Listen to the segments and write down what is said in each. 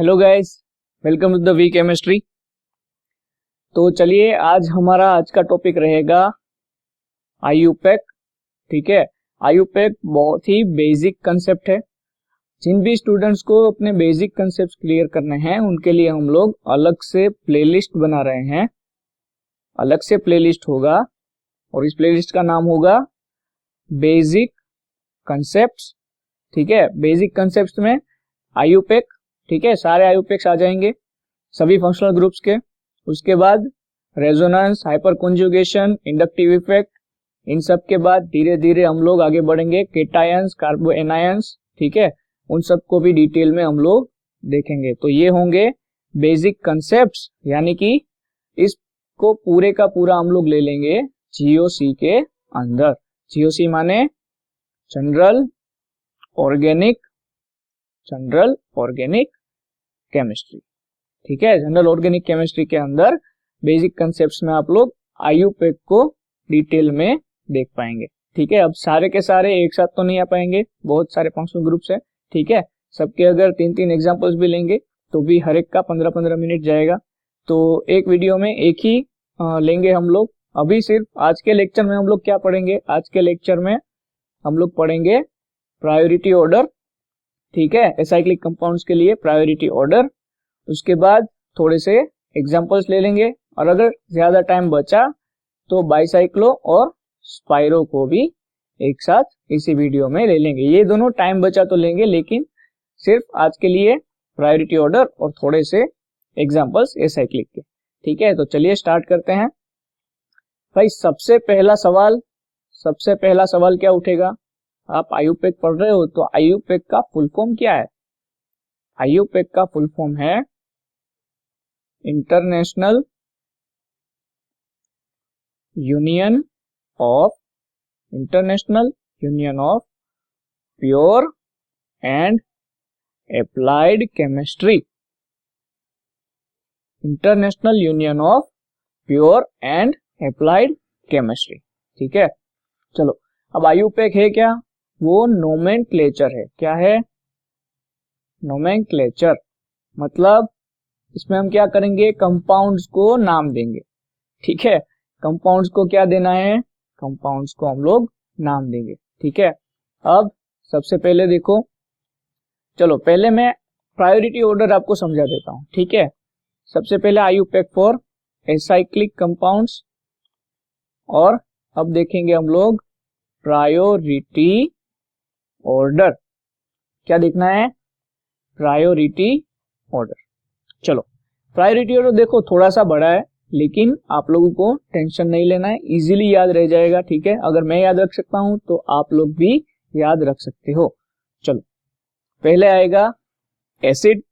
Hello guys, welcome to the V chemistry. तो चलिए आज का टॉपिक रहेगा आईयूपैक। ठीक है, आईयूपैक बहुत ही बेसिक कंसेप्ट है। जिन भी स्टूडेंट्स को अपने बेसिक कंसेप्ट क्लियर करने हैं उनके लिए हम लोग अलग से प्लेलिस्ट बना रहे हैं। अलग से प्लेलिस्ट होगा और इस प्लेलिस्ट का नाम होगा बेसिक कंसेप्ट्स। ठीक है, बेसिक कंसेप्ट्स में आईयूपैक, ठीक है, सारे आईयूपैक्स आ जाएंगे सभी फंक्शनल ग्रुप्स के। उसके बाद resonance, hyper conjugation, inductive effect, इन सब के बाद धीरे धीरे हम लोग आगे बढ़ेंगे केटायंस, कार्बो एनायंस। ठीक है, उन सब को भी डिटेल में हम लोग देखेंगे। तो ये होंगे बेसिक कंसेप्ट्स, यानी कि इसको पूरे का पूरा हम लोग ले लेंगे जीओसी के अंदर। जीओसी माने जनरल ऑर्गेनिक केमिस्ट्री। ठीक है, जनरल ऑर्गेनिक केमिस्ट्री के अंदर बेसिक कंसेप्ट्स में आप लोग आईयूपैक को डिटेल में देख पाएंगे। ठीक है, अब सारे के सारे एक साथ तो नहीं आ पाएंगे, बहुत सारे फंक्शनल ग्रुप्स है। ठीक है, सबके अगर 3-3 एग्जांपल्स भी लेंगे तो भी हर एक का 15-15 मिनट जाएगा। तो एक वीडियो में एक ही लेंगे हम लोग। अभी सिर्फ आज के लेक्चर में हम लोग क्या पढ़ेंगे, आज के लेक्चर में हम लोग पढ़ेंगे प्रायोरिटी ऑर्डर। ठीक है, एसाइक्लिक कंपाउंड्स के लिए प्रायोरिटी ऑर्डर। उसके बाद थोड़े से एग्जांपल्स ले लेंगे और अगर ज्यादा टाइम बचा तो बाइसाइक्लो और स्पाइरो को भी एक साथ इसी वीडियो में ले लेंगे। ये दोनों टाइम बचा तो लेंगे, लेकिन सिर्फ आज के लिए प्रायोरिटी ऑर्डर और थोड़े से एग्जांपल्स एसाइक्लिक के। ठीक है, तो चलिए स्टार्ट करते हैं। भाई सबसे पहला सवाल क्या उठेगा? आप आईयूपैक पढ़ रहे हो तो आईयूपैक का फुल फॉर्म क्या है? आईयूपैक का फुल फॉर्म है international union of pure and applied chemistry. International union of pure and applied chemistry. ठीक है, चलो अब आईयूपैक है क्या? वो नोमेनक्लेचर है। क्या है? नोमेनक्लेचर मतलब इसमें हम क्या करेंगे, कंपाउंड्स को नाम देंगे। ठीक है, कंपाउंड्स को क्या देना है? कंपाउंड्स को हम लोग नाम देंगे। ठीक है, अब सबसे पहले देखो, चलो पहले मैं प्रायोरिटी ऑर्डर आपको समझा देता हूं। ठीक है, सबसे पहले आईयूपैक फॉर एसाइक्लिक कंपाउंड्स, और अब देखेंगे हम लोग प्रायोरिटी ऑर्डर। क्या देखना है? Priority order. चलो प्रायोरिटी ऑर्डर देखो थोड़ा सा बड़ा है, लेकिन आप लोगों को टेंशन नहीं लेना है, इजीली याद रह जाएगा। ठीक है, अगर मैं याद रख सकता हूं तो आप लोग भी याद रख सकते हो। चलो पहले आएगा एसिड।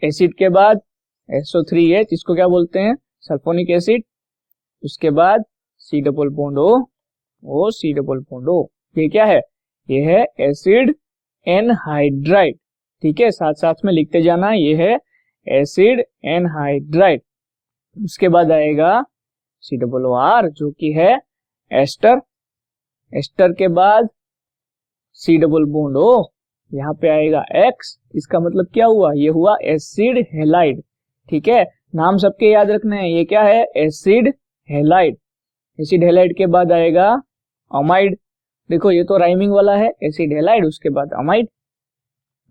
एसिड के बाद SO3H, इसको क्या बोलते हैं? Sulphonic acid. उसके बाद C double bond O, C double bond O। ये क्या है? ये है एसिड एनहाइड्राइड। ठीक है, साथ साथ में लिखते जाना, ये है एसिड एनहाइड्राइड। उसके बाद आएगा COOR जो कि है एस्टर। एस्टर के बाद C डबल बॉन्ड O, यहाँ पे आएगा X। इसका मतलब क्या हुआ? ये हुआ एसिड हेलाइड। ठीक है, नाम सबके याद रखना है। ये क्या है? Acid halide. एसिड हेलाइड के बाद आएगा अमाइड। देखो ये तो राइमिंग वाला है, एसिड हेलाइड उसके बाद अमाइड,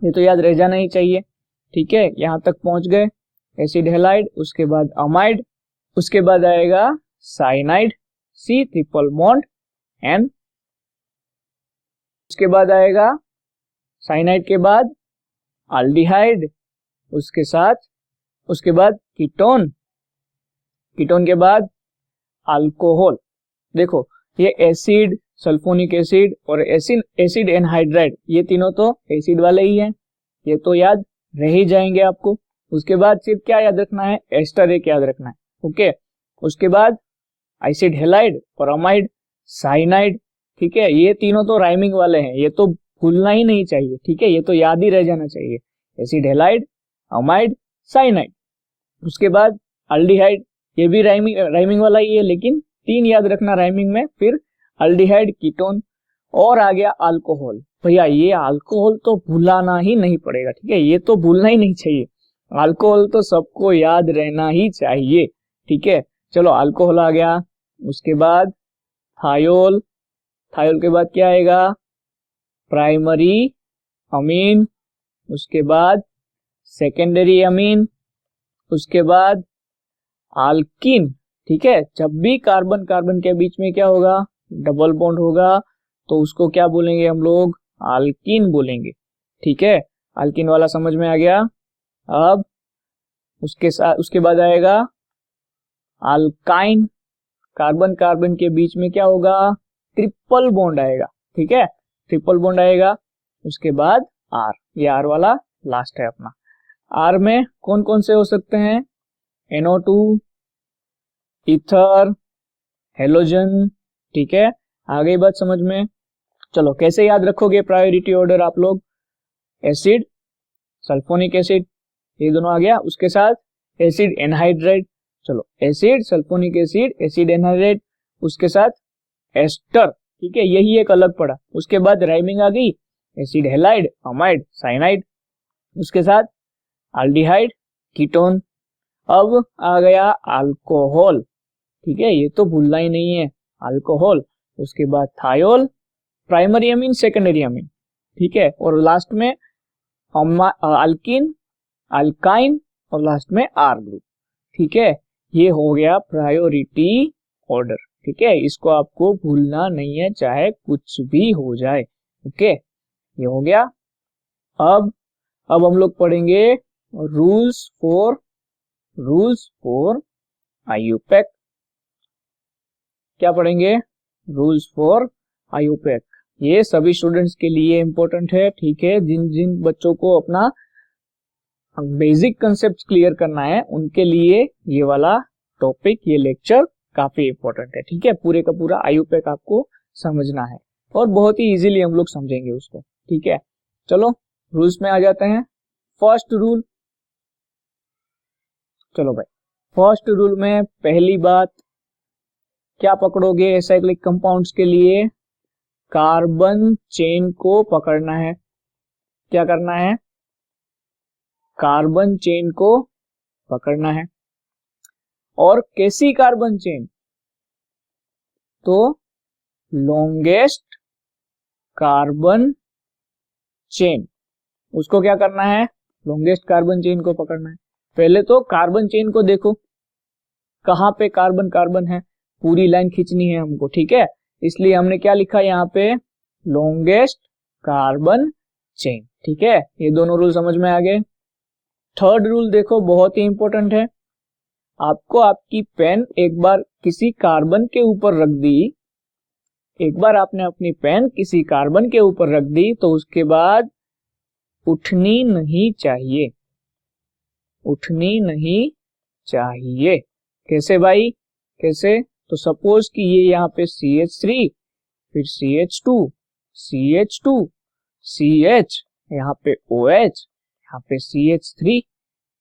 ये तो याद रह जाना ही चाहिए। ठीक है, यहां तक पहुंच गए। एसिड हेलाइड, उसके बाद अमाइड, उसके बाद आएगा cyanide, C triple bond N। उसके बाद आएगा साइनाइड के बाद अल्डिहाइड, उसके बाद कीटोन, कीटोन के बाद अल्कोहल। देखो ये एसिड, सल्फोनिक एसिड और एसिड एनहाइड्राइड, ये तीनों तो एसिड वाले ही हैं, ये तो याद रह ही जाएंगे आपको। उसके बाद सिर्फ क्या याद रखना है? एस्टर एक याद रखना है। ओके, उसके बाद एसिड हेलाइड और अमाइड, साइनाइड। ठीक है, ये तीनों तो राइमिंग वाले हैं, ये तो भूलना ही नहीं चाहिए। ठीक है, ये तो याद ही रह जाना चाहिए, एसिड हेलाइड, अमाइड, साइनाइड। उसके बाद अल्डिहाइड, ये भी राइमिंग वाला ही है, लेकिन 3 याद रखना राइमिंग में, फिर अल्डिहाइड, कीटोन और आ गया अल्कोहल। भैया ये अल्कोहल तो भुलाना ही नहीं पड़ेगा, ठीक है, ये तो भूलना ही नहीं चाहिए, अल्कोहल तो सबको याद रहना ही चाहिए, ठीक है। चलो अल्कोहल आ गया, उसके बाद थायोल, थायोल के बाद क्या आएगा, प्राइमरी अमीन, उसके बाद सेकेंडरी अमीन, उसके बाद आल्कीन, ठीक है। जब भी कार्बन कार्बन के बीच में क्या होगा, डबल बॉन्ड होगा, तो उसको क्या बोलेंगे हम लोग, आल्कीन बोलेंगे, ठीक है। आल्कीन वाला समझ में आ गया। अब उसके बाद आएगा अल्काइन, कार्बन कार्बन के बीच में क्या होगा, ट्रिपल बॉन्ड आएगा, ठीक है, ट्रिपल बॉन्ड आएगा। उसके बाद आर, ये आर वाला लास्ट है अपना। आर में कौन कौन से हो सकते हैं, NO2, ईथर, हेलोजन, ठीक है। आ गई बात समझ में। चलो कैसे याद रखोगे प्रायोरिटी ऑर्डर आप लोग, एसिड, सल्फोनिक एसिड, ये दोनों आ गया, उसके साथ एसिड एनहाइड्राइड, चलो acid sulphonic acid acid anhydride, उसके साथ एस्टर, ठीक है, यही एक अलग पड़ा। उसके बाद राइमिंग आ गई, एसिड हेलाइड, अमाइड, साइनाइड, उसके साथ एल्डिहाइड, कीटोन। अब आ गया अल्कोहल, ठीक है, ये तो भूलना ही नहीं है, अल्कोहल। उसके बाद thiol, primary amine, secondary amine, ठीक है, और लास्ट में अल्किन, अल्काइन, और लास्ट में आर ग्रुप, ठीक है। ये हो गया प्रायोरिटी ऑर्डर, ठीक है, इसको आपको भूलना नहीं है चाहे कुछ भी हो जाए, ओके, ये हो गया। अब हम लोग पढ़ेंगे रूल्स फॉर आईयूपैक। क्या पढ़ेंगे, रूल्स फॉर आईयूपैक। ये सभी स्टूडेंट्स के लिए इंपॉर्टेंट है, ठीक है, जिन जिन बच्चों को अपना बेसिक कंसेप्ट क्लियर करना है उनके लिए ये वाला टॉपिक, ये लेक्चर काफी इंपॉर्टेंट है, ठीक है। पूरे का पूरा आईयूपैक आपको समझना है और बहुत ही इजीली हम लोग समझेंगे उसको, ठीक है। चलो रूल्स में आ जाते हैं। फर्स्ट रूल, चलो भाई, फर्स्ट रूल में पहली बात क्या पकड़ोगे एसाइक्लिक कंपाउंड्स के लिए, कार्बन चेन को पकड़ना है। क्या करना है, कार्बन चेन को पकड़ना है। और कैसी कार्बन चेन, तो लॉन्गेस्ट कार्बन चेन, उसको क्या करना है, लॉन्गेस्ट कार्बन चेन को पकड़ना है। पहले तो कार्बन चेन को देखो कहां पे कार्बन कार्बन है, पूरी लाइन खींचनी है हमको, ठीक है, इसलिए हमने क्या लिखा यहाँ पे, लॉन्गेस्ट कार्बन चेन, ठीक है। ये दोनों रूल समझ में आ गए। थर्ड रूल देखो, बहुत ही इंपॉर्टेंट है। आपको आपकी पेन एक बार किसी कार्बन के ऊपर रख दी, एक बार आपने अपनी पेन किसी कार्बन के ऊपर रख दी तो उसके बाद उठनी नहीं चाहिए, उठनी नहीं चाहिए। कैसे भाई, कैसे, तो सपोज कि ये यहाँ पे CH3, फिर CH2, CH2, CH, यहाँ पे OH, यहाँ पे CH3,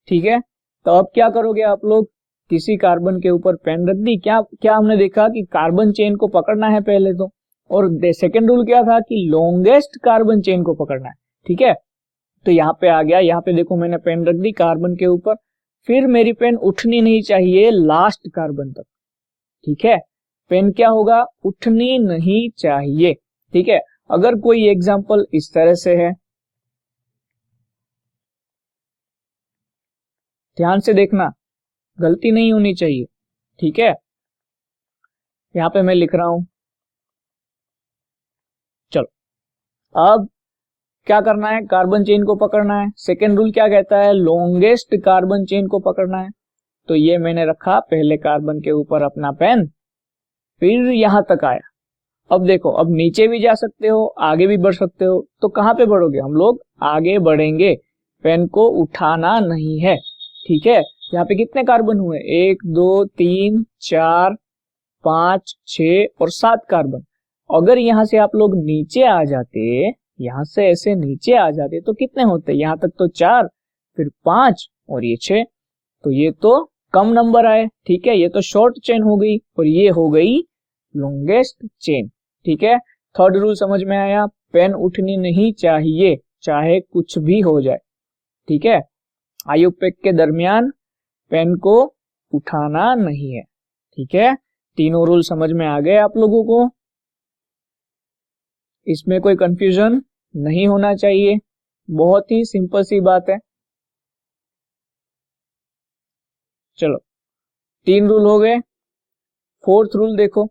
ठीक है। तो अब क्या करोगे आप लोग, किसी कार्बन के ऊपर पेन रख दी, क्या क्या हमने देखा कि कार्बन चेन को पकड़ना है पहले तो, और सेकेंड रूल क्या था कि लॉन्गेस्ट कार्बन चेन को पकड़ना है, ठीक है। तो यहाँ पे आ गया, यहाँ पे देखो मैंने पेन रख दी कार्बन के ऊपर, फिर मेरी पेन उठनी नहीं चाहिए लास्ट कार्बन तक, ठीक है, पेन क्या होगा, उठनी नहीं चाहिए, ठीक है। अगर कोई एग्जांपल इस तरह से है, ध्यान से देखना, गलती नहीं होनी चाहिए, ठीक है। यहां पे मैं लिख रहा हूं, चलो अब क्या करना है, कार्बन चेन को पकड़ना है। सेकेंड रूल क्या कहता है, लॉन्गेस्ट कार्बन चेन को पकड़ना है। तो ये मैंने रखा पहले कार्बन के ऊपर अपना पेन, फिर यहां तक आया। अब देखो, अब नीचे भी जा सकते हो, आगे भी बढ़ सकते हो, तो कहां पे बढ़ोगे, हम लोग आगे बढ़ेंगे, पेन को उठाना नहीं है, ठीक है। यहाँ पे कितने कार्बन हुए, 1 2 3 4 5 6 और 7 कार्बन। अगर यहाँ से आप लोग नीचे आ जाते, यहां से ऐसे नीचे आ जाते तो कितने होते, यहां तक तो 4, फिर 5 और ये 6, तो ये तो कम नंबर आए, ठीक है, ये तो शॉर्ट चेन हो गई और ये हो गई लॉन्गेस्ट चेन, ठीक है। थर्ड रूल समझ में आया, पेन उठनी नहीं चाहिए चाहे कुछ भी हो जाए, ठीक है। आयुपेक के दरमियान पेन को उठाना नहीं है, ठीक है। तीनों रूल समझ में आ गए आप लोगों को, इसमें कोई कंफ्यूजन नहीं होना चाहिए, बहुत ही सिंपल सी बात है। चलो 3 रूल हो गए। फोर्थ रूल देखो,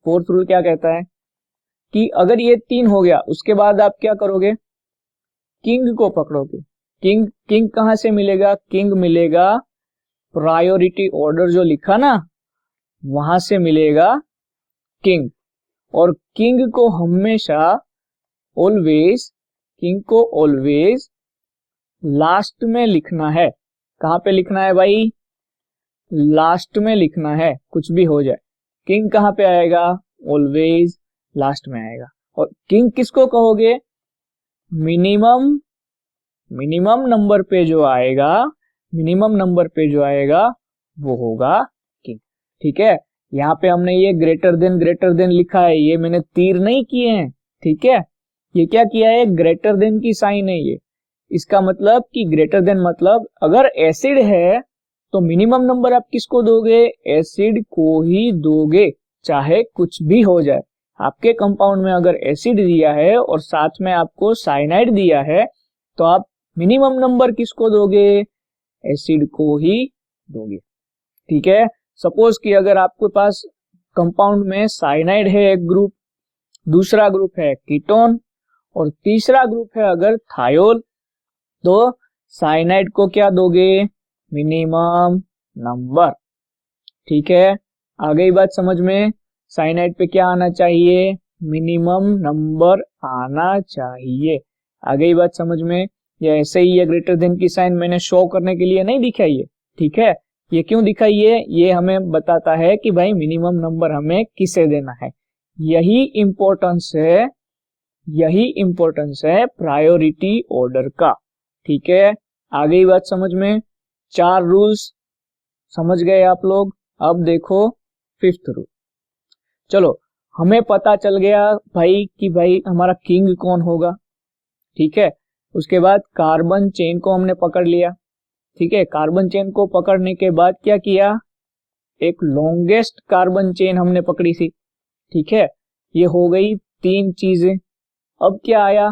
फोर्थ रूल क्या कहता है कि अगर ये 3 हो गया उसके बाद आप क्या करोगे, किंग को पकड़ोगे। किंग किंग कहां से मिलेगा, किंग मिलेगा प्रायोरिटी ऑर्डर जो लिखा ना वहां से मिलेगा किंग। और किंग को हमेशा ऑलवेज, किंग को ऑलवेज लास्ट में लिखना है। कहां पे लिखना है भाई, लास्ट में लिखना है, कुछ भी हो जाए किंग कहां पे आएगा, ऑलवेज लास्ट में आएगा। और किंग किसको कहोगे, मिनिमम, मिनिमम नंबर पे जो आएगा, मिनिमम नंबर पे जो आएगा वो होगा किंग, ठीक है। यहाँ पे हमने ये ग्रेटर देन लिखा है, ये मैंने तीर नहीं किए हैं, ठीक है। ये क्या किया है, ग्रेटर देन की साइन है ये। इसका मतलब कि ग्रेटर देन मतलब अगर एसिड है तो मिनिमम नंबर आप किसको दोगे, एसिड को ही दोगे चाहे कुछ भी हो जाए। आपके कंपाउंड में अगर एसिड दिया है और साथ में आपको साइनाइड दिया है तो आप मिनिमम नंबर किसको दोगे, एसिड को ही दोगे, ठीक है। सपोज कि अगर आपके पास कंपाउंड में साइनाइड है एक ग्रुप, दूसरा ग्रुप है कीटोन और तीसरा ग्रुप है अगर थायोल, तो साइनाइड को क्या दोगे, मिनिमम नंबर, ठीक है। आ गई बात समझ में, साइनाइड पे क्या आना चाहिए, मिनिमम नंबर आना चाहिए। आ गई बात समझ में। ये ऐसे ही ये ग्रेटर देन की साइन मैंने शो करने के लिए नहीं दिखाई है, ठीक है। ये क्यों दिखाई है, ये हमें बताता है कि भाई मिनिमम नंबर हमें किसे देना है। यही इंपॉर्टेंस है, यही इंपॉर्टेंस है प्रायोरिटी ऑर्डर का, ठीक है। आ गई बात समझ में, 4 रूल्स समझ गए आप लोग। अब देखो 5th रूल। चलो हमें पता चल गया भाई कि भाई हमारा किंग कौन होगा, ठीक है। उसके बाद कार्बन चेन को हमने पकड़ लिया, ठीक है। कार्बन चेन को पकड़ने के बाद क्या किया, एक लॉन्गेस्ट कार्बन चेन हमने पकड़ी थी, ठीक है। ये हो गई 3 चीजें। अब क्या आया,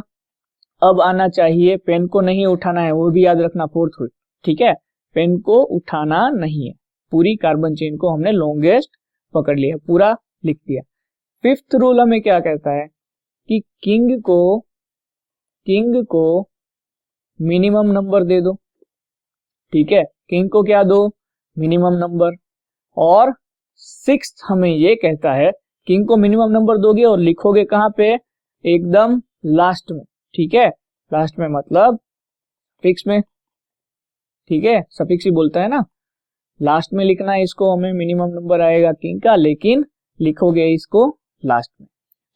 अब आना चाहिए, पेन को नहीं उठाना है, वो भी याद रखना 4th रूल, ठीक है। पेन को उठाना नहीं है, पूरी कार्बन चेन को हमने लॉन्गेस्ट पकड़ लिया, पूरा लिख दिया। 5th रूल हमें क्या कहता है कि किंग को मिनिमम नंबर दे दो, ठीक है। किंग को क्या दो, मिनिमम नंबर। और 6th हमें ये कहता है किंग को मिनिमम नंबर दोगे और लिखोगे कहां पे, एकदम लास्ट में, ठीक है। लास्ट में मतलब फिक्स में, ठीक है, सफिक्स ही बोलता है ना। लास्ट में लिखना है इसको, हमें मिनिमम नंबर आएगा किंग का, लेकिन लिखोगे इसको लास्ट में।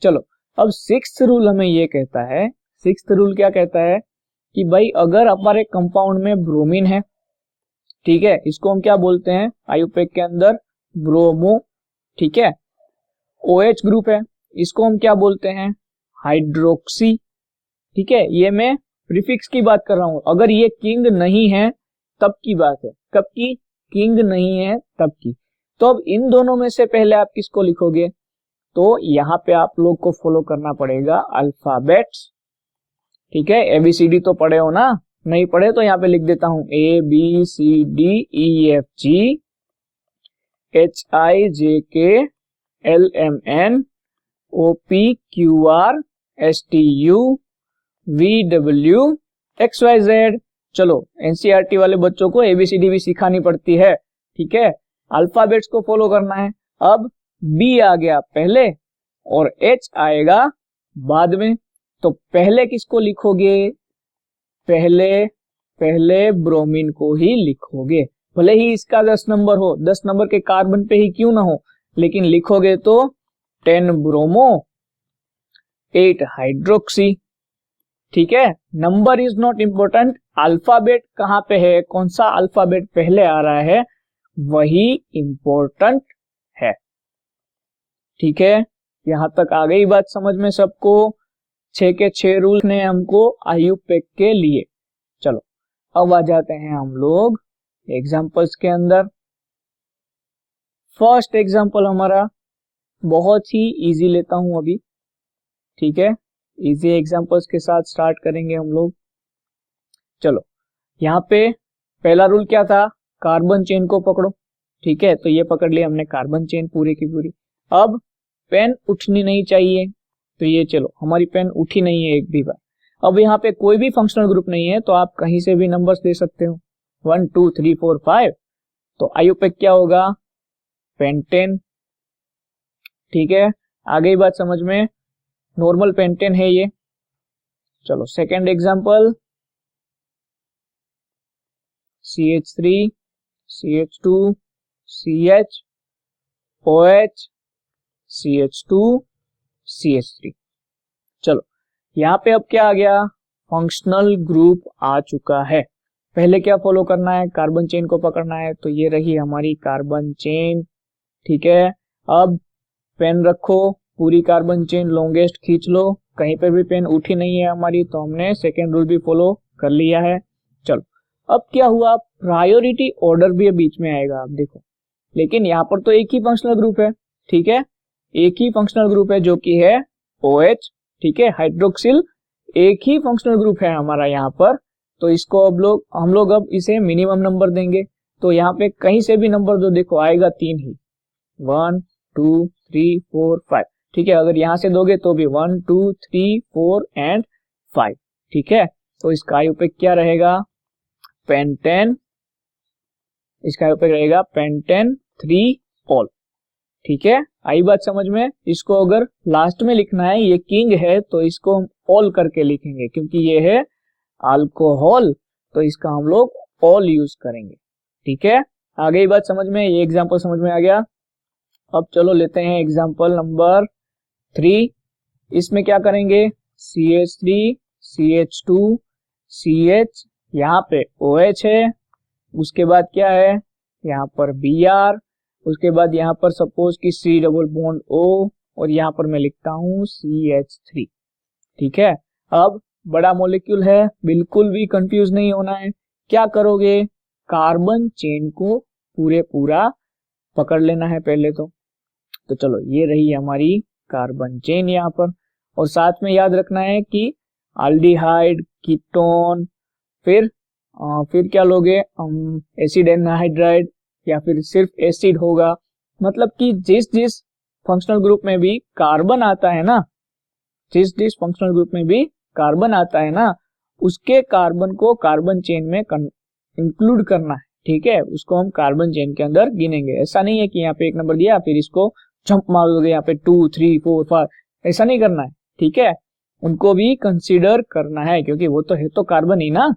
चलो अब 6th रूल हमें ये कहता है, 6th रूल क्या कहता है कि भाई अगर हमारे कंपाउंड में ब्रोमीन है, ठीक है, इसको हम क्या बोलते हैं आयुपेक के अंदर, ब्रोमो, ठीक है। OH ग्रुप है, इसको हम क्या बोलते हैं, हाइड्रोक्सी, ठीक है। ये मैं प्रीफिक्स की बात कर रहा हूं, अगर ये किंग नहीं है तब की बात है, कब की, किंग नहीं है तब की। तो अब इन दोनों में से पहले आप किसको लिखोगे, तो यहाँ पे आप लोग को फॉलो करना पड़ेगा अल्फाबेट्स, ठीक है। ABCD तो पढ़े हो ना, नहीं पढ़े तो यहाँ पे लिख देता हूं ABCDEFG HIJKLMN OPQR STU VW XYZ। चलो NCERT वाले बच्चों को ABCD भी सिखानी पड़ती है, ठीक है। अल्फाबेट्स को फॉलो करना है। अब B आ गया पहले और H आएगा बाद में, तो पहले किसको लिखोगे, पहले ब्रोमीन को ही लिखोगे, भले ही इसका 10 नंबर हो, 10 नंबर के कार्बन पे ही क्यों ना हो, लेकिन लिखोगे तो 10 ब्रोमो 8 हाइड्रोक्सी, ठीक है। Number is not important, alphabet कहां पे है, कौन सा अल्फाबेट पहले आ रहा है वही इंपॉर्टेंट है, ठीक है। यहाँ तक आ गई बात समझ में सबको? 6 के 6 रूल ने हमको IUPAC के लिए। चलो अब आ जाते हैं हम लोग एग्जाम्पल्स के अंदर। फर्स्ट एग्जाम्पल हमारा बहुत ही इजी लेता हूं अभी, ठीक है। इजी एग्जाम्पल्स के साथ स्टार्ट करेंगे हम लोग। चलो यहाँ पे पहला रूल क्या था? कार्बन चेन को पकड़ो, ठीक है। तो ये पकड़ लिया हमने कार्बन चेन पूरी की पूरी। अब पेन उठनी नहीं चाहिए, तो ये चलो हमारी पेन उठी नहीं है एक भी बार। अब यहाँ पे कोई भी फंक्शनल ग्रुप नहीं है, तो आप कहीं से भी नंबर्स दे सकते हो, 1 2 3 4 5। तो IUPAC क्या होगा? पेंटेन, ठीक है। आ गई बात समझ में? नॉर्मल पेंटेन है ये। चलो second example, CH3 CH2 CH OH CH2 CH3। चलो यहाँ पे अब क्या आ गया? फंक्शनल ग्रुप आ चुका है। पहले क्या फॉलो करना है? कार्बन चेन को पकड़ना है। तो ये रही हमारी कार्बन चेन, ठीक है। अब पेन रखो, पूरी कार्बन चेन लॉन्गेस्ट खींच लो, कहीं पर भी पेन उठी नहीं है हमारी, तो हमने सेकेंड रूल भी फॉलो कर लिया है। चलो अब क्या हुआ? प्रायोरिटी ऑर्डर भी बीच में आएगा, आप देखो। लेकिन यहाँ पर तो एक ही फंक्शनल ग्रुप है, ठीक है। एक ही फंक्शनल ग्रुप है जो कि है OH, ठीक है, हाइड्रोक्सिल। एक ही फंक्शनल ग्रुप है हमारा यहाँ पर। तो इसको अब हम लोग अब इसे मिनिमम नंबर देंगे। तो यहाँ पे कहीं से भी नंबर जो देखो आएगा 3 ही, 1 2 3 4 5, ठीक है। अगर यहाँ से दोगे तो भी 1 2 3 4 एंड 5, ठीक है। तो इसका IUPAC क्या रहेगा? पेंटेन। इसका IUPAC रहेगा पेंटेन 3 ऑल, ठीक है। आई बात समझ में? इसको अगर लास्ट में लिखना है, ये किंग है, तो इसको हम ऑल करके लिखेंगे, क्योंकि ये है अल्कोहल, तो इसका हम लोग ऑल यूज करेंगे, ठीक है। आ गई बात समझ में? ये एग्जांपल समझ में आ गया। अब चलो लेते हैं एग्जांपल नंबर 3। इसमें क्या करेंगे? CH3 CH2 CH, यहाँ पे OH है, उसके बाद क्या है? यहाँ पर Br, उसके बाद यहाँ पर सपोज कि C डबल बॉन्ड O, और यहाँ पर मैं लिखता हूँ CH3, ठीक है। अब बड़ा मॉलिक्यूल है, बिल्कुल भी कंफ्यूज नहीं होना है। क्या करोगे? कार्बन चेन को पूरा पकड़ लेना है पहले तो चलो ये रही हमारी कार्बन चेन यहाँ पर। और साथ में याद रखना है कि एल्डिहाइड, कीटोन, फिर क्या लोगे? एसिड एनहाइड्राइड, या फिर सिर्फ एसिड होगा। मतलब कि जिस फंक्शनल ग्रुप में भी कार्बन आता है ना, जिस फंक्शनल ग्रुप में भी कार्बन आता है ना, उसके कार्बन को कार्बन चेन में इंक्लूड करना है, ठीक है। उसको हम कार्बन चेन के अंदर गिनेंगे। ऐसा नहीं है कि यहाँ पे एक नंबर दिया फिर इसको जंप मार दोगे यहाँ पे 2 3 4 5, ऐसा नहीं करना है, ठीक है। उनको भी कंसीडर करना है, क्योंकि वो तो है तो कार्बन ही ना,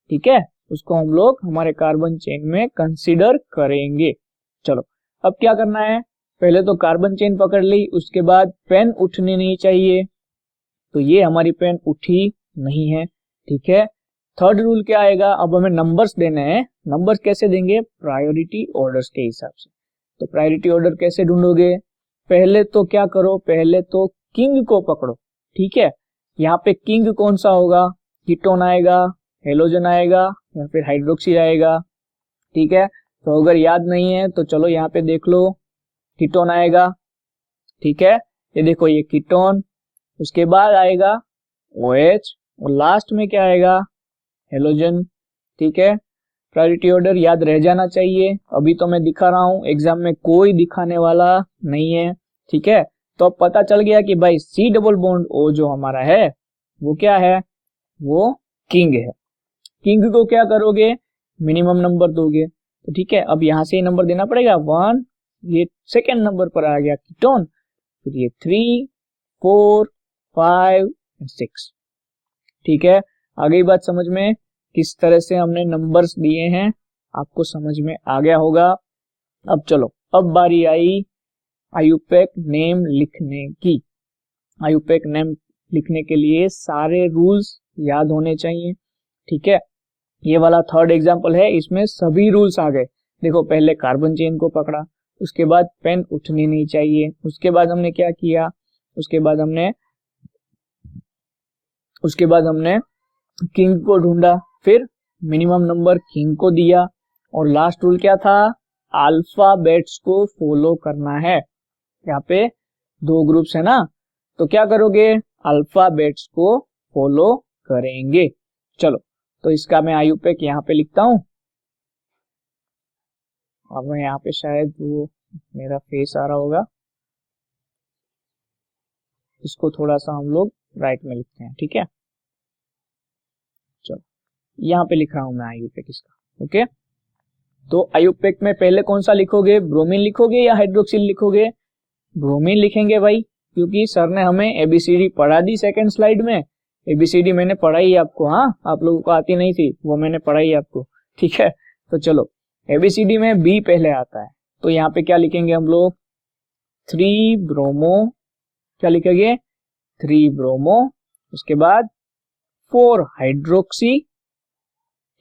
ठीक है। उसको हम लोग हमारे कार्बन चेन में कंसीडर करेंगे। चलो अब क्या करना है? पहले तो कार्बन चेन पकड़ ली, उसके बाद पेन उठनी नहीं चाहिए, तो ये हमारी पेन उठी नहीं है, ठीक है। थर्ड रूल क्या आएगा? अब हमें नंबर्स देने हैं। नंबर्स कैसे देंगे? प्रायोरिटी ऑर्डर्स के हिसाब से। तो प्रायोरिटी ऑर्डर कैसे ढूंढोगे? पहले तो क्या करो? पहले तो किंग को पकड़ो, ठीक है। यहाँ पे किंग कौन सा होगा? कीटोन आएगा, हेलोजन आएगा, या फिर हाइड्रोक्सिल आएगा, ठीक है। तो अगर याद नहीं है तो चलो यहाँ पे देख लो, कीटोन आएगा, ठीक है। ये देखो ये कीटोन, उसके बाद आएगा OH, और लास्ट में क्या आएगा? हेलोजन, ठीक है। प्रायोरिटी ऑर्डर याद रह जाना चाहिए। अभी तो मैं दिखा रहा हूँ, एग्जाम में कोई दिखाने वाला नहीं है, ठीक है। तो अब पता चल गया कि भाई C डबल बॉन्ड O जो हमारा है वो क्या है? वो किंग है। किंग को क्या करोगे? मिनिमम नंबर दोगे, तो ठीक है। अब यहाँ से ही नंबर देना पड़ेगा 1, ये सेकेंड नंबर पर आ गया कीटोन, फिर ये 3 4 5 6, ठीक है। आ गई बात समझ में? किस तरह से हमने नंबर्स दिए हैं आपको समझ में आ गया होगा। अब चलो, अब बारी आई IUPAC नेम लिखने की। IUPAC नेम लिखने के लिए सारे रूल्स याद होने चाहिए, ठीक है। ये वाला थर्ड एग्जांपल है, इसमें सभी रूल्स आ गए। देखो पहले कार्बन चेन को पकड़ा, उसके बाद पेन उठनी नहीं चाहिए, उसके बाद हमने क्या किया? उसके बाद हमने किंग को ढूंढा, फिर मिनिमम नंबर किंग को दिया, और लास्ट रूल क्या था, अल्फाबेट्स को फॉलो करना है। यहाँ पे 2 ग्रुप्स है ना, तो क्या करोगे, अल्फाबेट्स को फॉलो करेंगे। चलो, तो इसका मैं आयुपेक यहाँ पे लिखता हूं। अब मैं यहाँ पे शायद वो मेरा फेस आ रहा होगा, इसको थोड़ा सा हम लोग राइट में लिखते हैं, ठीक है। चलो, यहाँ पे लिख रहा हूं मैं आयुपेक इसका, ओके। तो आयुपेक में पहले कौन सा लिखोगे, ब्रोमीन लिखोगे या हाइड्रोक्सिल लिखोगे? ब्रोमीन लिखेंगे भाई, क्योंकि सर ने हमें एबीसीडी पढ़ा दी सेकंड स्लाइड में। एबीसीडी मैंने पढ़ाई आपको, हाँ, आप लोगों को आती नहीं थी, वो मैंने पढ़ाई आपको, ठीक है। तो चलो, एबीसीडी में बी पहले आता है, तो यहाँ पे क्या लिखेंगे हम लोग, 3 ब्रोमो, क्या लिखेंगे, 3 ब्रोमो, उसके बाद 4 हाइड्रोक्सी,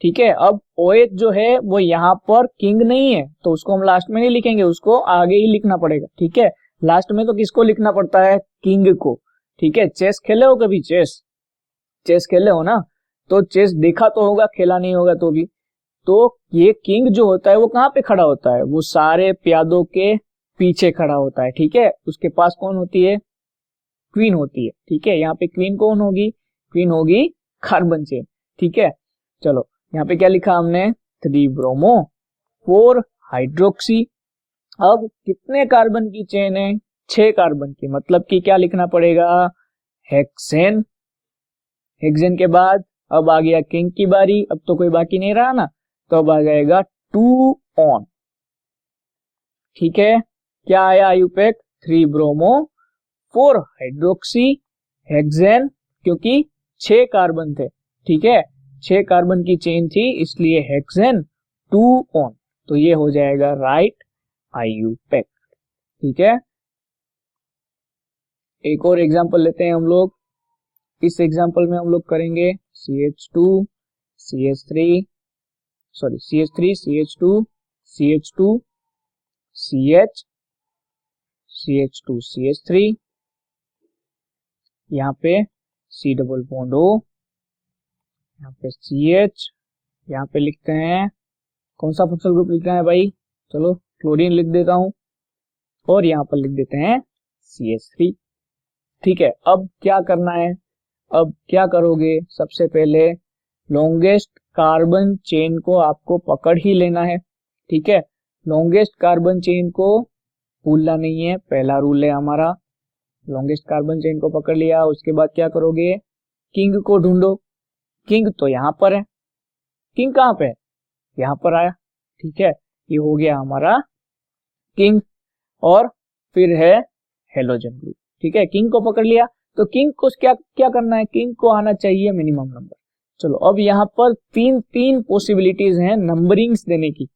ठीक है। अब OH जो है वो यहाँ पर किंग नहीं है, तो उसको हम लास्ट में नहीं लिखेंगे, उसको आगे ही लिखना पड़ेगा, ठीक है। लास्ट में तो किसको लिखना पड़ता है, किंग को, ठीक है। चेस खेले हो कभी, चेस खेले हो ना, तो चेस देखा तो होगा, खेला नहीं होगा तो भी। तो ये किंग जो होता है वो कहाँ पे खड़ा होता है, वो सारे प्यादों के पीछे खड़ा होता है, ठीक है। उसके पास कौन होती है, क्वीन होती है, ठीक है। यहाँ पे क्वीन कौन होगी, क्वीन होगी कार्बन चेन, ठीक है। चलो, यहाँ पे क्या लिखा हमने, 3 ब्रोमो 4 हाइड्रोक्सी। अब कितने कार्बन की चेन है, 6 कार्बन की, मतलब कि क्या लिखना पड़ेगा, हेक्सेन। हेक्सेन के बाद अब आ गया किंग की बारी, अब तो कोई बाकी नहीं रहा ना, तो अब आ जाएगा 2 ऑन, ठीक है। क्या आया आयुपेक, 3 ब्रोमो 4 हाइड्रोक्सी हेक्सेन, क्योंकि 6 कार्बन थे, ठीक है, 6 कार्बन की चेन थी, इसलिए हेक्सेन 2 ऑन, तो ये हो जाएगा राइट आयुपेक, ठीक है। एक और एग्जांपल लेते हैं हम लोग। इस एग्जांपल में हम लोग करेंगे CH2 CH3 CH2 CH2 CH CH2 CH3, यहाँ पे C डबल बॉन्ड O, यहाँ पे CH, यहाँ पे लिखते हैं कौन सा फंक्शनल ग्रुप लिखना है भाई, चलो क्लोरीन लिख देता हूं, और यहाँ पर लिख देते हैं CH3, ठीक है। अब क्या करना है, अब क्या करोगे, सबसे पहले लॉन्गेस्ट कार्बन चेन को आपको पकड़ ही लेना है, ठीक है। लॉन्गेस्ट कार्बन चेन को भूलना नहीं है, पहला रूल है हमारा। लॉन्गेस्ट कार्बन चेन को पकड़ लिया, उसके बाद क्या करोगे, किंग को ढूंढो। किंग तो यहाँ पर है, किंग कहाँ पे है, यहाँ पर आया, ठीक है। ये हो गया हमारा किंग, और फिर है हेलोजन ग्रुप, ठीक है। किंग को पकड़ लिया, तो किंग को क्या क्या करना है, किंग को आना चाहिए मिनिमम नंबर। चलो, अब यहाँ पर तीन पॉसिबिलिटीज हैं नंबरिंग्स देने की।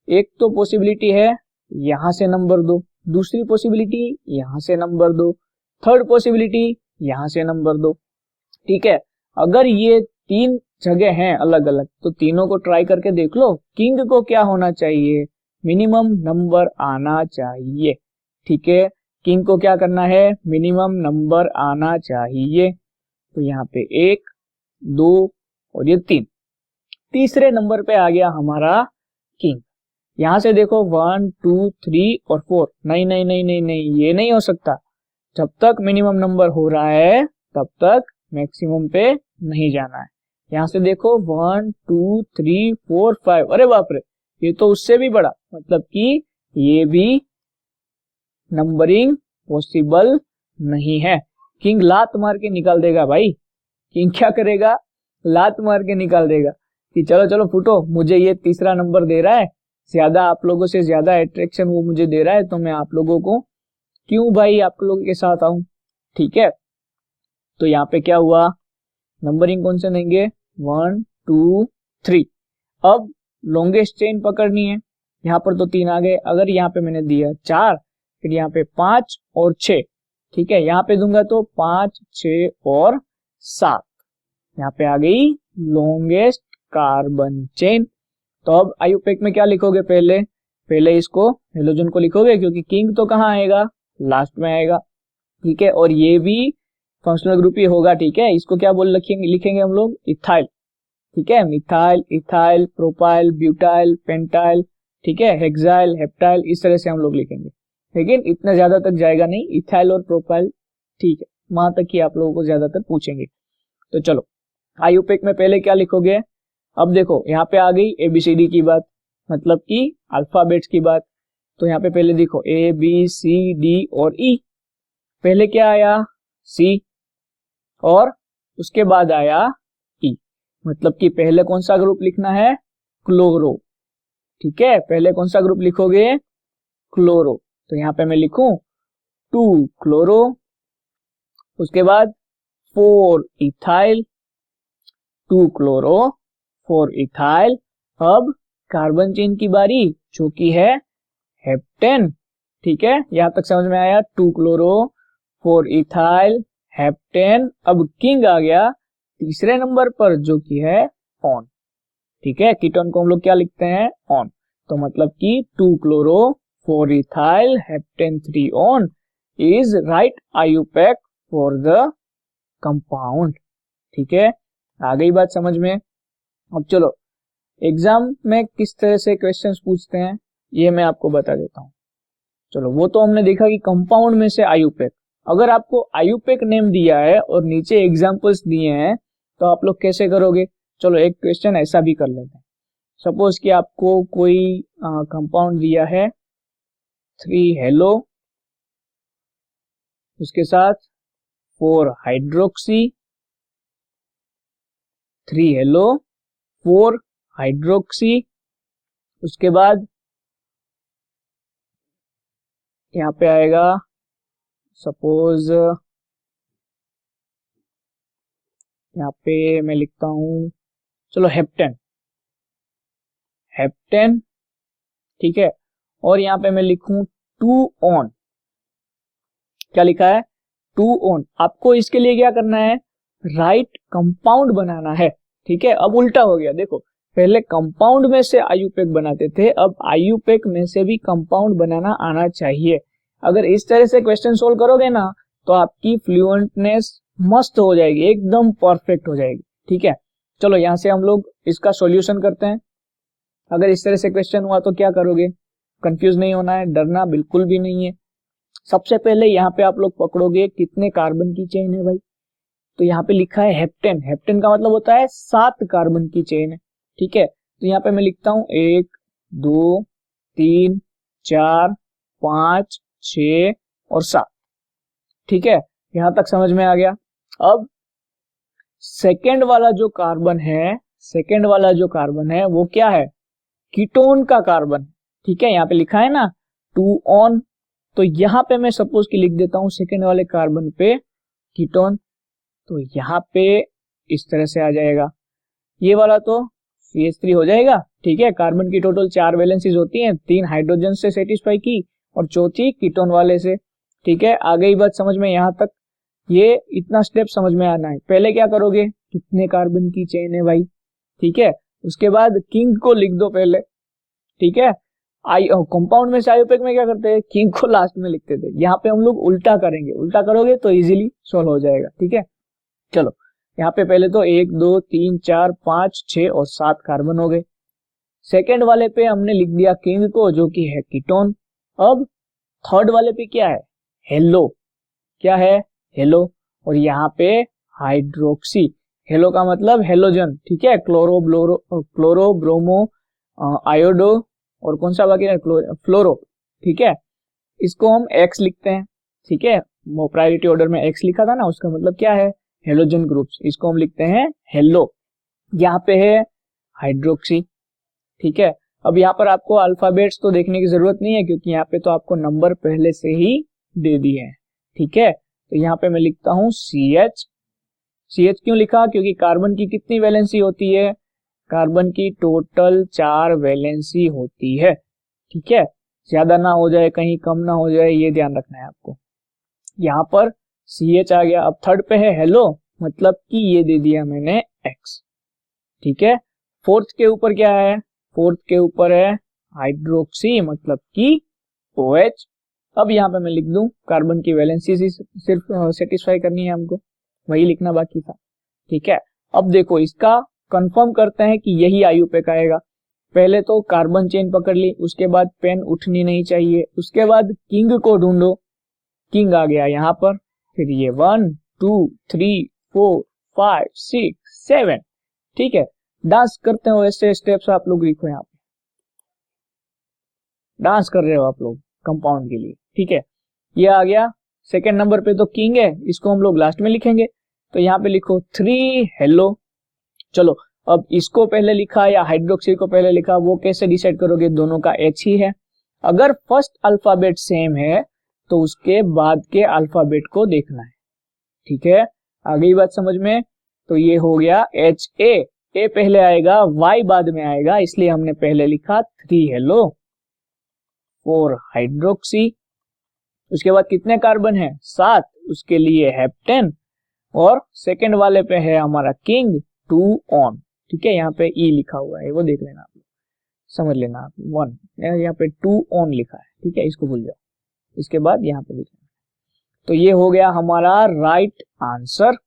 एक तो पॉसिबिलिटी है यहां से नंबर दो, दूसरी पॉसिबिलिटी यहां से नंबर दो, थर्ड पॉसिबिलिटी यहां से नंबर दो, ठीक है। अगर ये 3 जगह हैं अलग अलग, तो तीनों को ट्राई करके देख लो, किंग को क्या होना चाहिए, मिनिमम नंबर आना चाहिए, ठीक है। किंग को क्या करना है, मिनिमम नंबर आना चाहिए, तो यहाँ पे 1 2 और ये 3, तीसरे नंबर पे आ गया हमारा किंग। यहां से देखो 1 2 3 और 4, नहीं नहीं नहीं नहीं नहीं, ये नहीं हो सकता, जब तक मिनिमम नंबर हो रहा है तब तक मैक्सिमम पे नहीं जाना है। यहां से देखो 1 2 3 4 5, अरे बाप रे, ये तो उससे भी बड़ा, मतलब कि ये भी नंबरिंग पॉसिबल नहीं है। किंग लात मार के निकाल देगा भाई, किंग क्या करेगा, लात मार के निकाल देगा कि चलो चलो फुटो, मुझे ये तीसरा नंबर दे रहा है, ज्यादा आप लोगों से ज्यादा अट्रैक्शन वो मुझे दे रहा है, तो मैं आप लोगों को क्यों भाई आप लोगों के साथ आऊं, ठीक है। तो यहाँ पे क्या हुआ, नंबरिंग कौन से देंगे, 1 2 3। अब लॉन्गेस्ट चेन पकड़नी है, यहाँ पर तो 3 आ गए, अगर यहाँ पे मैंने दिया 4, फिर यहाँ पे 5 और 6, ठीक है। यहाँ पे दूंगा तो 5 6 और 7, यहाँ पे आ गई लॉन्गेस्ट कार्बन चेन। तो अब आयुपेक में क्या लिखोगे, पहले इसको हेलोजन को लिखोगे, क्योंकि किंग तो कहाँ आएगा, लास्ट में आएगा, ठीक है, और ये भी फंक्शनल ग्रुप ही होगा, ठीक है। इसको क्या बोल लिखेंगे हम लोग, इथाइल, ठीक है, methyl, ethyl, propyl, butyl, pentyl, ठीक है, हेक्साइल, हेप्टाइल, इस तरह से हम लोग लिखेंगे, लेकिन इतना ज्यादा तक जाएगा नहीं, इथाइल और प्रोपाइल, ठीक है, वहां तक ही आप लोगों को ज्यादातर पूछेंगे। तो चलो आईयूपीएसी में पहले क्या लिखोगे, अब देखो यहाँ पे आ गई एबीसीडी की बात, मतलब कि अल्फाबेट्स की बात। तो यहाँ पे पहले देखो ए बी सी डी और ई, पहले क्या आया सी और उसके बाद आया ई, मतलब कि पहले कौन सा ग्रुप लिखना है, क्लोरो, ठीक है, पहले कौन सा ग्रुप लिखोगे, क्लोरो। तो यहाँ पे मैं लिखूं 2 क्लोरो, उसके बाद 4 इथाइल, 2 क्लोरो 4 इथाइल। अब कार्बन चेन की बारी, जो कि है हेप्टेन, ठीक है, यहां तक समझ में आया, 2 क्लोरो 4 इथाइल हेप्टेन। अब किंग आ गया तीसरे नंबर पर, जो कि है ऑन, ठीक है, कीटोन को हम लोग क्या लिखते हैं, ऑन। तो मतलब कि 2 chloro 4 ethyl heptane 3 on is right IUPAC for the compound, ठीक है, आ गई बात समझ में। अब चलो एग्जाम में किस तरह से क्वेश्चंस पूछते हैं ये मैं आपको बता देता हूं। चलो वो तो हमने देखा कि कंपाउंड में से आईयूपीएसी, अगर आपको आईयूपीएसी नेम दिया है और नीचे एग्जांपल्स दिए हैं तो आप लोग कैसे करोगे। चलो एक क्वेश्चन ऐसा भी कर लेते हैं, सपोज कि आपको कोई कंपाउंड दिया है 3 हेलो, उसके साथ 4 हाइड्रोक्सी, 3 हेलो 4 हाइड्रोक्सी, उसके बाद यहाँ पे आएगा सपोज, यहाँ पे मैं लिखता हूं, चलो हेप्टेन, हेप्टेन, ठीक है, और यहाँ पे मैं लिखूं 2 ऑन, क्या लिखा है 2 ऑन। आपको इसके लिए क्या करना है, राइट कंपाउंड बनाना है, ठीक है। अब उल्टा हो गया, देखो पहले कंपाउंड में से आईयूपीएसी बनाते थे, अब आईयूपीएसी में से भी कंपाउंड बनाना आना चाहिए। अगर इस तरह से क्वेश्चन सोल्व करोगे ना तो आपकी फ्लुएंटनेस मस्त हो जाएगी, एकदम परफेक्ट हो जाएगी, ठीक है। चलो यहां से हम लोग इसका सॉल्यूशन करते हैं। अगर इस तरह से क्वेश्चन हुआ तो क्या करोगे, कंफ्यूज नहीं होना है, डरना बिल्कुल भी नहीं है। सबसे पहले यहाँ पे आप लोग पकड़ोगे कितने कार्बन की चेन है भाई, तो यहाँ पे लिखा है हेप्टेन, हेप्टेन का मतलब होता है 7 कार्बन की चेन है, ठीक है। तो यहाँ पे मैं लिखता हूं 1 2 3 4 5 6 और 7, ठीक है, यहां तक समझ में आ गया। अब सेकेंड वाला जो कार्बन है, सेकेंड वाला जो कार्बन है वो क्या है, कीटोन का कार्बन, ठीक है, यहाँ पे लिखा है ना 2 ऑन, तो यहाँ पे मैं सपोज कि लिख देता हूं सेकेंड वाले कार्बन पे कीटोन, तो यहाँ पे इस तरह से आ जाएगा, ये वाला तो CH3 हो जाएगा, ठीक है। कार्बन की टोटल 4 वैलेंसीज होती हैं, 3 हाइड्रोजन से सेटिस्फाई की और चौथी कीटोन वाले से, ठीक है। आ गई बात समझ में, यहाँ तक ये इतना स्टेप समझ में आना है। पहले क्या करोगे, कितने कार्बन की चेन है भाई, ठीक है, उसके बाद किंग को लिख दो पहले, ठीक है। कंपाउंड में से आईयूपीएसी में क्या करते हैं, किंग को लास्ट में लिखते थे, यहाँ पे हम लोग उल्टा करेंगे, उल्टा करोगे तो इजीली सोल्व हो जाएगा, ठीक है। चलो यहाँ पे पहले तो 1 2 3 4 5 6 और 7 कार्बन हो गए। सेकेंड वाले पे हमने लिख दिया किंग को, जो कि है कीटोन। अब थर्ड वाले पे क्या है, हेलो, क्या है हेलो, और यहाँ पे हाइड्रोक्सी, हेलो का मतलब हेलोजन, ठीक है, क्लोरो ब्रोमो आयोडो और कौन सा बाकी है, फ्लोरो, ठीक है, इसको हम एक्स लिखते हैं, ठीक है, वो प्रायोरिटी ऑर्डर में एक्स लिखा था ना, उसका मतलब क्या है, हेलोजन ग्रुप्स, इसको हम लिखते हैं हेलो। यहाँ पे है हाइड्रोक्सी, ठीक है। अब यहाँ पर आपको अल्फाबेट्स तो देखने की जरूरत नहीं है, क्योंकि यहाँ पे तो आपको नंबर पहले से ही दे दिए हैं, ठीक है। तो यहाँ पे मैं लिखता हूं CH, CH क्यों लिखा, क्योंकि कार्बन की कितनी वैलेंसी होती है, कार्बन की टोटल 4 वैलेंसी होती है, ठीक है, ज्यादा ना हो जाए कहीं कम ना हो जाए, ये ध्यान रखना है आपको। यहाँ पर CH आ गया। अब थर्ड पे है हेलो, मतलब कि ये दे दिया मैंने X, ठीक है। फोर्थ के ऊपर क्या है, फोर्थ के ऊपर है हाइड्रोक्सी, मतलब कि OH। अब यहाँ पे मैं लिख दूं कार्बन की वैलेंसी सिर्फ सेटिस्फाई करनी है हमको, वही लिखना बाकी था। ठीक है, अब देखो इसका कंफर्म करते हैं कि यही IUPAC आएगा। पहले तो कार्बन चेन पकड़ ली, उसके बाद पेन उठनी नहीं चाहिए, उसके बाद किंग को ढूंढो, किंग आ गया यहाँ पर, फिर ये 1 2 3 4 5 6 7। ठीक है, डांस करते हो ऐसे स्टेप्स आप लोग लिखो, यहाँ पे डांस कर रहे हो आप लोग कंपाउंड के लिए। ठीक है, ये आ गया। सेकेंड नंबर पे तो किंग है, इसको हम लोग लास्ट में लिखेंगे, तो यहाँ पे लिखो 3 हेलो। चलो अब इसको पहले लिखा या हाइड्रोक्सी को पहले लिखा, वो कैसे डिसाइड करोगे, दोनों का H ही है। अगर फर्स्ट अल्फाबेट सेम है तो उसके बाद के अल्फाबेट को देखना है। ठीक है, आ गई बात समझ में। तो ये हो गया HA, A पहले आएगा Y बाद में आएगा, इसलिए हमने पहले लिखा 3 हेलो 4 हाइड्रोक्सी। उसके बाद कितने कार्बन है, 7, उसके लिए हेप्टेन, और सेकेंड वाले पे है हमारा किंग 2 ऑन। ठीक है, यहाँ पे E लिखा हुआ है, वो देख लेना आप, समझ लेना आप 1, यहाँ पे 2 ऑन लिखा है। ठीक है, इसको भूल जाओ, इसके बाद यहाँ पे लिखना। तो ये हो गया हमारा राइट आंसर,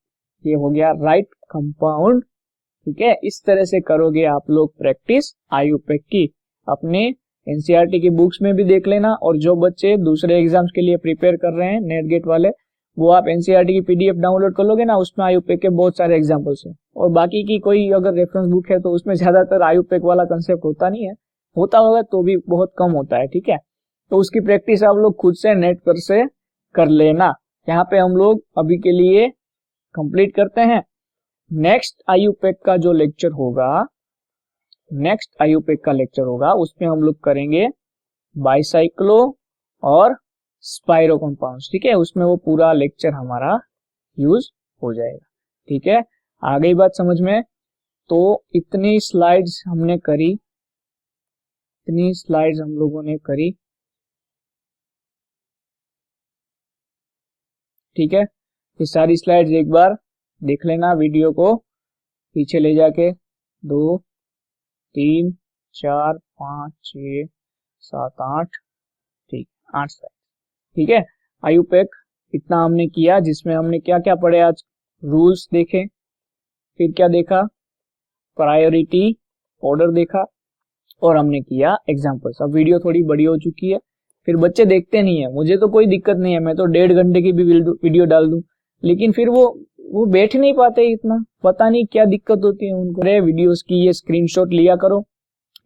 ये हो गया राइट कंपाउंड। ठीक है, इस तरह से करोगे आप लोग प्रैक्टिस IUPAC की। अपने NCERT की बुक्स में भी देख लेना, और जो बच्चे दूसरे एग्जाम्स के लिए प्रिपेयर कर रहे हैं नेट गेट वाले, वो आप NCERT की PDF डाउनलोड कर लोगे ना, उसमें IUPAC के बहुत सारे एग्जाम्पल्स हैं। और बाकी की कोई अगर रेफरेंस बुक है तो उसमें ज्यादातर IUPAC वाला कंसेप्ट होता नहीं है, होता होगा तो भी बहुत कम होता है। ठीक है, तो उसकी प्रैक्टिस आप लोग खुद से नेट पर से कर लेना। यहाँ पे हम लोग अभी के लिए कंप्लीट करते हैं। नेक्स्ट IUPAC का जो लेक्चर होगा, नेक्स्ट IUPAC का लेक्चर होगा, उसमें हम लोग करेंगे बाइसाइक्लो और स्पाइरो कंपाउंड्स। ठीक है, उसमें वो पूरा लेक्चर हमारा यूज हो जाएगा। ठीक है, आ गई बात समझ में। तो इतनी स्लाइड्स हमने करी, इतनी स्लाइड्स हम लोगों ने करी। ठीक है, ये सारी स्लाइड्स एक बार देख लेना, वीडियो को पीछे ले जाके 2 3 4 5 6 7 8, ठीक 8 स्लाइड। ठीक है, IUPAC इतना हमने किया, जिसमें हमने क्या क्या पढ़े आज, रूल्स देखे, फिर क्या देखा, प्रायोरिटी ऑर्डर देखा, और हमने किया एग्जाम्पल्स। अब वीडियो थोड़ी बड़ी हो चुकी है, फिर बच्चे देखते नहीं है, मुझे तो कोई दिक्कत नहीं है, मैं तो 1.5 घंटे की भी वीडियो डाल दूं, लेकिन फिर वो बैठ नहीं पाते, इतना पता नहीं क्या दिक्कत होती है उनको। अरे वीडियोस की ये स्क्रीनशॉट लिया करो।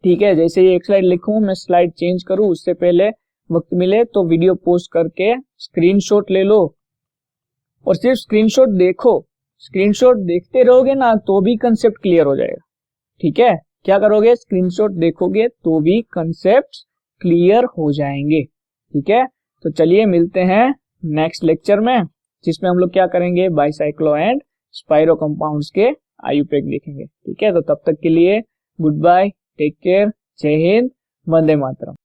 ठीक है, जैसे ही एक स्लाइड लिखूं मैं स्लाइड चेंज करूं, उससे पहले वक्त मिले तो वीडियो पोस्ट करके स्क्रीनशॉट ले लो, और सिर्फ स्क्रीनशॉट देखो। स्क्रीनशॉट देखते रहोगे ना तो भी कंसेप्ट क्लियर हो जाएगा। ठीक है, क्या करोगे, स्क्रीनशॉट देखोगे तो भी कंसेप्ट क्लियर हो जाएंगे। ठीक है, तो चलिए मिलते हैं नेक्स्ट लेक्चर में, जिसमें हम लोग क्या करेंगे, बाइसाइक्लो एंड स्पाइरो कंपाउंड्स के IUPAC देखेंगे। ठीक है, तो तब तक के लिए गुड बाय, टेक केयर, जय हिंद, वंदे मातरम।